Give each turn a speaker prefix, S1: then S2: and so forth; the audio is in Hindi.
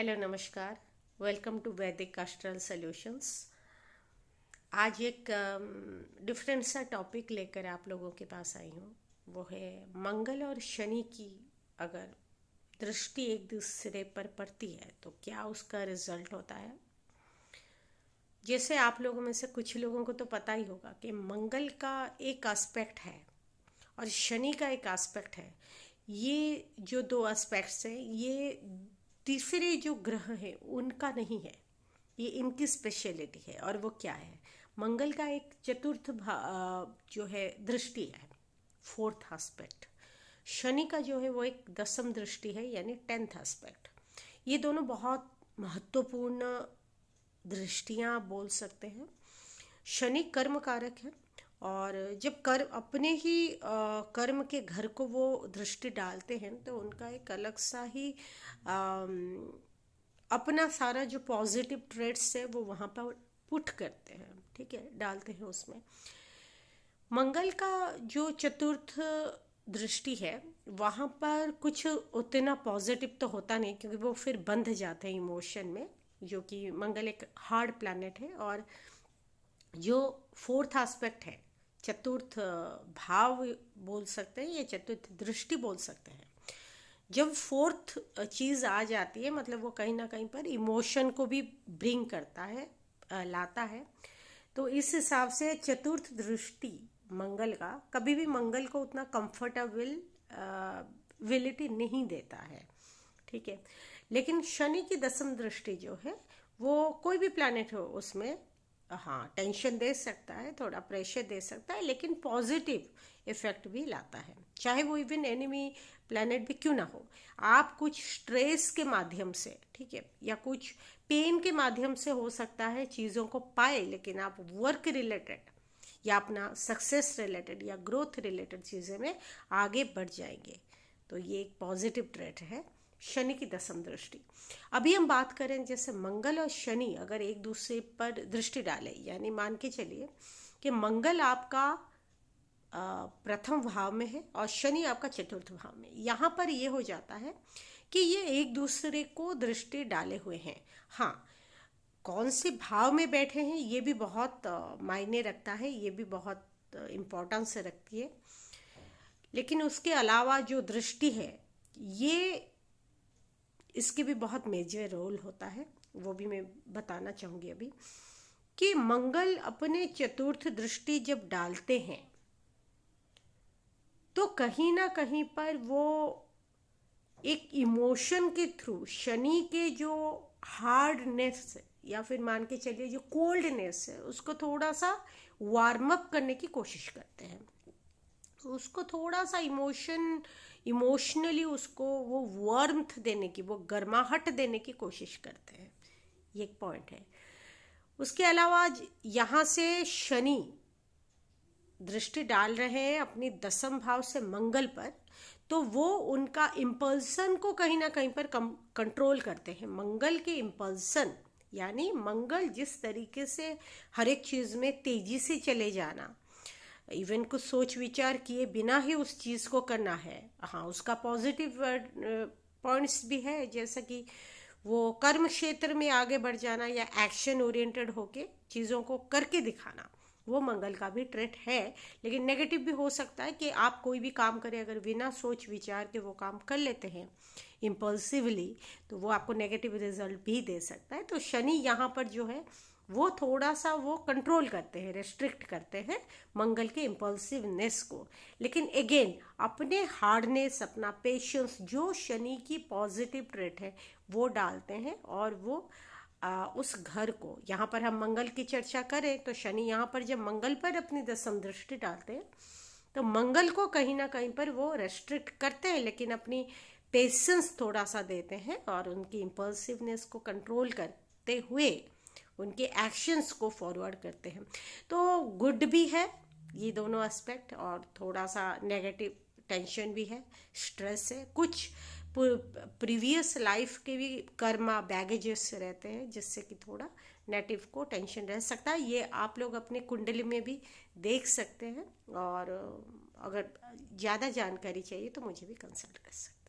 S1: हेलो नमस्कार। वेलकम टू वैदिक एस्ट्रल सॉल्यूशंस। आज एक डिफरेंट सा टॉपिक लेकर आप लोगों के पास आई हूँ। वो है मंगल और शनि की अगर दृष्टि एक दूसरे पर पड़ती है तो क्या उसका रिजल्ट होता है। जैसे आप लोगों में से कुछ लोगों को तो पता ही होगा कि मंगल का एक एस्पेक्ट है और शनि का एक एस्पेक्ट है। ये जो दो एस्पेक्ट्स हैं ये तीसरे जो ग्रह है उनका नहीं है, ये इनकी स्पेशलिटी है। और वो क्या है? मंगल का एक चतुर्थ जो है दृष्टि है, फोर्थ एस्पेक्ट। शनि का जो है वो एक दसम दृष्टि है, यानी 10th एस्पेक्ट। ये दोनों बहुत महत्वपूर्ण दृष्टियां बोल सकते हैं। शनि कर्म कारक है और जब कर्म अपने ही कर्म के घर को वो दृष्टि डालते हैं तो उनका एक अलग सा ही अपना सारा जो पॉजिटिव ट्रेड्स है वो वहाँ पर पुट करते हैं, ठीक है, डालते हैं उसमें। मंगल का जो चतुर्थ दृष्टि है वहाँ पर कुछ उतना पॉजिटिव तो होता नहीं, क्योंकि वो फिर बंध जाते हैं इमोशन में, जो कि मंगल एक हार्ड प्लैनेट है। और जो फोर्थ एस्पेक्ट है, चतुर्थ भाव बोल सकते हैं या चतुर्थ दृष्टि बोल सकते हैं, जब फोर्थ चीज़ आ जाती है मतलब वो कहीं ना कहीं पर इमोशन को भी ब्रिंग करता है, लाता है। तो इस हिसाब से चतुर्थ दृष्टि मंगल का कभी भी मंगल को उतना कंफर्टेबिलिटी नहीं देता है, ठीक है। लेकिन शनि की दसम दृष्टि जो है वो कोई भी प्लैनेट हो उसमें हाँ टेंशन दे सकता है, थोड़ा प्रेशर दे सकता है, लेकिन पॉजिटिव इफेक्ट भी लाता है। चाहे वो इवन एनिमी प्लैनेट भी क्यों ना हो, आप कुछ स्ट्रेस के माध्यम से, ठीक है, या कुछ पेन के माध्यम से हो सकता है चीज़ों को पाए, लेकिन आप वर्क रिलेटेड या अपना सक्सेस रिलेटेड या ग्रोथ रिलेटेड चीज़ें में आगे बढ़ जाएंगे। तो ये एक पॉजिटिव ट्रेट है शनि की दसम दृष्टि। अभी हम बात करें जैसे मंगल और शनि अगर एक दूसरे पर दृष्टि डाले, यानी मान के चलिए कि मंगल आपका प्रथम भाव में है और शनि आपका चतुर्थ भाव में, यहाँ पर ये हो जाता है कि ये एक दूसरे को दृष्टि डाले हुए हैं। हाँ, कौन से भाव में बैठे हैं ये भी बहुत मायने रखता है, ये भी बहुत इम्पोर्टेंस रखती है। लेकिन उसके अलावा जो दृष्टि है ये इसकी भी बहुत मेजर रोल होता है, वो भी मैं बताना चाहूँगी अभी। कि मंगल अपने चतुर्थ दृष्टि जब डालते हैं तो कहीं ना कहीं पर वो एक इमोशन के थ्रू शनि के जो हार्डनेस या फिर मान के चलिए जो कोल्डनेस है उसको थोड़ा सा वार्म अप करने की कोशिश करते हैं, उसको थोड़ा सा इमोशनली उसको वो वार्मथ देने की, वो गर्माहट देने की कोशिश करते हैं। ये एक पॉइंट है। उसके अलावा यहाँ से शनि दृष्टि डाल रहे हैं अपनी दसम भाव से मंगल पर, तो वो उनका इम्पल्सन को कहीं ना कहीं पर कंट्रोल करते हैं। मंगल के इम्पल्सन यानी मंगल जिस तरीके से हर एक चीज़ में तेजी से चले जाना, इवन कुछ सोच विचार किए बिना ही उस चीज़ को करना है। हाँ, उसका पॉजिटिव पॉइंट्स भी है, जैसा कि वो कर्म क्षेत्र में आगे बढ़ जाना या एक्शन ओरिएंटेड होके चीज़ों को करके दिखाना, वो मंगल का भी ट्रेट है। लेकिन नेगेटिव भी हो सकता है कि आप कोई भी काम करें अगर बिना सोच विचार के वो काम कर लेते हैं इम्पल्सिवली, तो वो आपको नेगेटिव रिजल्ट भी दे सकता है। तो शनि यहाँ पर जो है वो थोड़ा सा वो कंट्रोल करते हैं, रेस्ट्रिक्ट करते हैं मंगल के इम्पल्सिवनेस को। लेकिन अगेन अपने हार्डनेस, अपना पेशेंस जो शनि की पॉजिटिव ट्रेट है वो डालते हैं और वो उस घर को, यहाँ पर हम मंगल की चर्चा करें तो शनि यहाँ पर जब मंगल पर अपनी दसम दृष्टि डालते हैं तो मंगल को कहीं ना कहीं पर वो रेस्ट्रिक्ट करते हैं, लेकिन अपनी पेशेंस थोड़ा सा देते हैं और उनकी इम्पल्सिवनेस को कंट्रोल करते हुए उनके एक्शंस को फॉरवर्ड करते हैं। तो गुड भी है ये दोनों एस्पेक्ट और थोड़ा सा नेगेटिव टेंशन भी है, स्ट्रेस है, कुछ प्रीवियस लाइफ के भी कर्मा बैगेजेस रहते हैं जिससे कि थोड़ा नेगेटिव को टेंशन रह सकता है। ये आप लोग अपने कुंडली में भी देख सकते हैं और अगर ज़्यादा जानकारी चाहिए तो मुझे भी कंसल्ट कर सकते हैं।